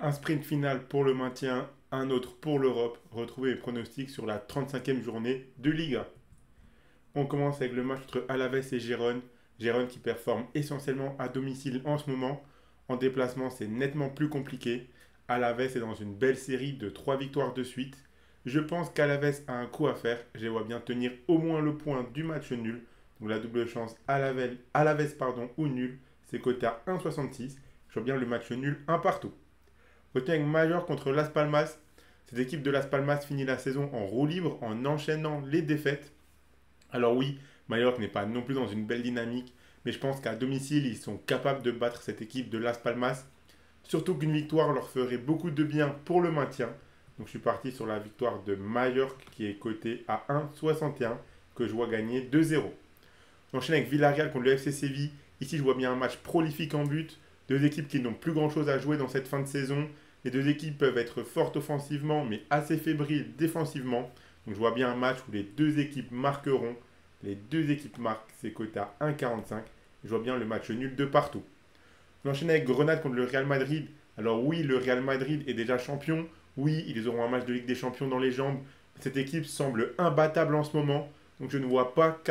Un sprint final pour le maintien, un autre pour l'Europe. Retrouvez les pronostics sur la 35e journée de Liga. On commence avec le match entre Alaves et Gérone. Gérone qui performe essentiellement à domicile en ce moment. En déplacement, c'est nettement plus compliqué. Alaves est dans une belle série de 3 victoires de suite. Je pense qu'Alaves a un coup à faire. Je les vois bien tenir au moins le point du match nul. Donc la double chance Alaves ou nul, c'est coté à 1,66. Je vois bien le match nul un partout. Retiens avec Major contre Las Palmas. Cette équipe de Las Palmas finit la saison en roue libre en enchaînant les défaites. Alors oui, Mallorca n'est pas non plus dans une belle dynamique, mais je pense qu'à domicile, ils sont capables de battre cette équipe de Las Palmas. Surtout qu'une victoire leur ferait beaucoup de bien pour le maintien. Donc je suis parti sur la victoire de Mallorca qui est cotée à 1,61 que je vois gagner 2-0. On enchaîne avec Villarreal contre le FC Séville. Ici, je vois bien un match prolifique en but. Deux équipes qui n'ont plus grand-chose à jouer dans cette fin de saison. Les deux équipes peuvent être fortes offensivement, mais assez fébriles défensivement. Donc je vois bien un match où les deux équipes marqueront. Les deux équipes marquent, c'est coté à 1,45. Je vois bien le match nul de partout. On enchaîne avec Grenade contre le Real Madrid. Alors oui, le Real Madrid est déjà champion. Oui, ils auront un match de Ligue des Champions dans les jambes. Cette équipe semble imbattable en ce moment. Donc je ne vois pas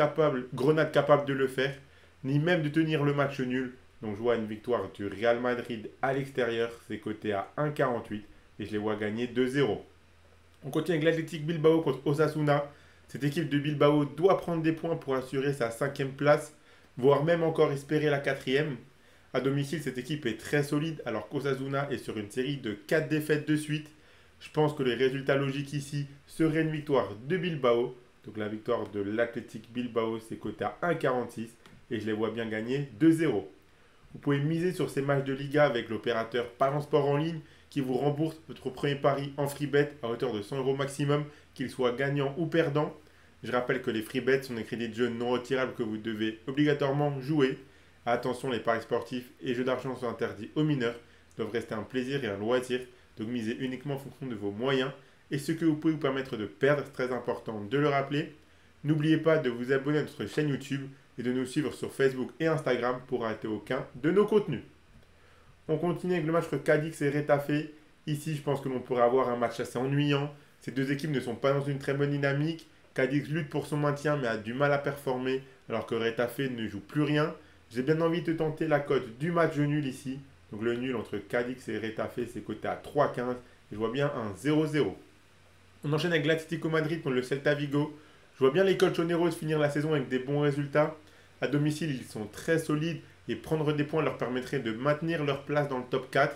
Grenade capable de le faire, ni même de tenir le match nul. Donc je vois une victoire du Real Madrid à l'extérieur. C'est coté à 1,48 et je les vois gagner 2-0. On continue avec l'Athletic Bilbao contre Osasuna. Cette équipe de Bilbao doit prendre des points pour assurer sa 5e place, voire même encore espérer la 4e. À domicile, cette équipe est très solide, alors qu'Osasuna est sur une série de 4 défaites de suite. Je pense que les résultats logiques ici seraient une victoire de Bilbao. Donc la victoire de l'Athletic Bilbao, c'est coté à 1,46 et je les vois bien gagner 2-0. Vous pouvez miser sur ces matchs de Liga avec l'opérateur Parent Sport en ligne qui vous rembourse votre premier pari en free bet à hauteur de 100 euros maximum, qu'il soit gagnant ou perdant. Je rappelle que les free bets sont des crédits de jeu non retirables que vous devez obligatoirement jouer. Attention, les paris sportifs et jeux d'argent sont interdits aux mineurs, doivent rester un plaisir et un loisir, donc misez uniquement en fonction de vos moyens et ce que vous pouvez vous permettre de perdre, c'est très important de le rappeler. N'oubliez pas de vous abonner à notre chaîne YouTube et de nous suivre sur Facebook et Instagram pour rater aucun de nos contenus. On continue avec le match entre Cadix et Retafe. Ici, je pense que l'on pourrait avoir un match assez ennuyant. Ces deux équipes ne sont pas dans une très bonne dynamique. Cadix lutte pour son maintien mais a du mal à performer alors que Retafe ne joue plus rien. J'ai bien envie de tenter la cote du match nul ici. Donc le nul entre Cadix et Retafe, c'est coté à 3,15 et je vois bien un 0-0. On enchaîne avec l'Atlético Madrid contre le Celta Vigo. Je vois bien les colchoneros finir la saison avec des bons résultats. À domicile, ils sont très solides et prendre des points leur permettrait de maintenir leur place dans le top 4.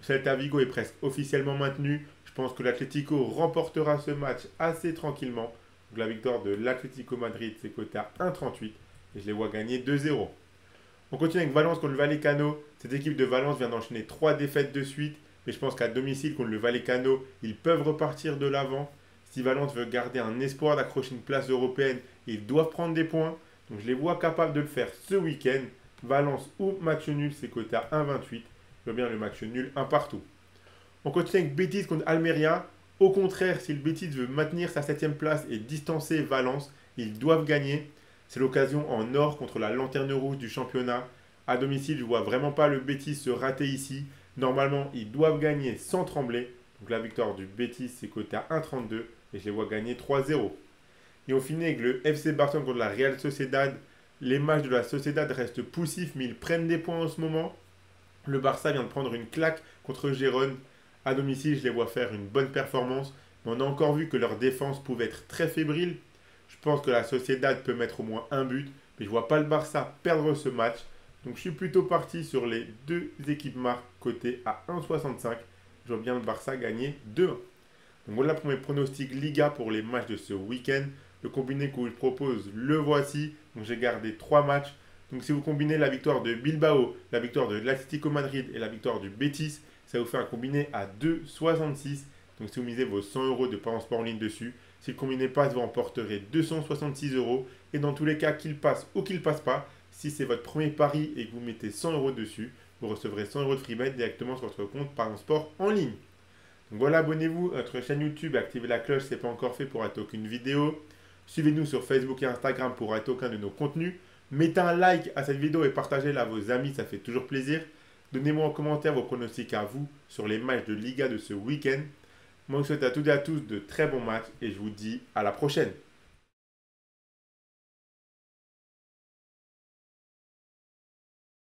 Le Celta Vigo est presque officiellement maintenu. Je pense que l'Atlético remportera ce match assez tranquillement. Donc la victoire de l'Atlético Madrid, c'est coté à 1,38 et je les vois gagner 2-0. On continue avec Valence contre le Vallecano. Cette équipe de Valence vient d'enchaîner 3 défaites de suite. Mais je pense qu'à domicile contre le Vallecano, ils peuvent repartir de l'avant. Si Valence veut garder un espoir d'accrocher une place européenne, ils doivent prendre des points. Donc je les vois capables de le faire ce week-end. Valence ou match nul, c'est coté à 1,28. Je vois bien le match nul un partout. On continue avec Betis contre Almeria. Au contraire, si le Betis veut maintenir sa 7e place et distancer Valence, ils doivent gagner. C'est l'occasion en or contre la lanterne rouge du championnat. À domicile, je ne vois vraiment pas le Betis se rater ici. Normalement, ils doivent gagner sans trembler. Donc la victoire du Betis, c'est coté à 1,32 et je les vois gagner 3-0. Et on finit avec le FC Barcelone contre la Real Sociedad. Les matchs de la Sociedad restent poussifs, mais ils prennent des points en ce moment. Le Barça vient de prendre une claque contre Gérone. À domicile, je les vois faire une bonne performance. Mais on a encore vu que leur défense pouvait être très fébrile. Je pense que la Sociedad peut mettre au moins un but, mais je ne vois pas le Barça perdre ce match. Donc je suis plutôt parti sur les deux équipes marques cotées à 1,65. Je vois bien le Barça gagner 2-1. Donc voilà pour mes pronostics Liga pour les matchs de ce week-end. Le combiné que je vous propose, le voici. Donc j'ai gardé 3 matchs. Donc si vous combinez la victoire de Bilbao, la victoire de l'Atlético Madrid et la victoire du Betis, ça vous fait un combiné à 2,66. Donc si vous misez vos 100 euros de Parent Sport en ligne dessus, si le combiné passe, vous remporterez 266 euros. Et dans tous les cas, qu'il passe ou qu'il ne passe pas, si c'est votre premier pari et que vous mettez 100 euros dessus, vous recevrez 100 euros de free bet directement sur votre compte Parent Sport en ligne. Donc voilà, abonnez-vous à notre chaîne YouTube et activez la cloche si ce n'est pas encore fait pour rater aucune vidéo. Suivez-nous sur Facebook et Instagram pour rater aucun de nos contenus. Mettez un like à cette vidéo et partagez-la à vos amis, ça fait toujours plaisir. Donnez-moi en commentaire vos pronostics à vous sur les matchs de Liga de ce week-end. Moi, je vous souhaite à toutes et à tous de très bons matchs et je vous dis à la prochaine.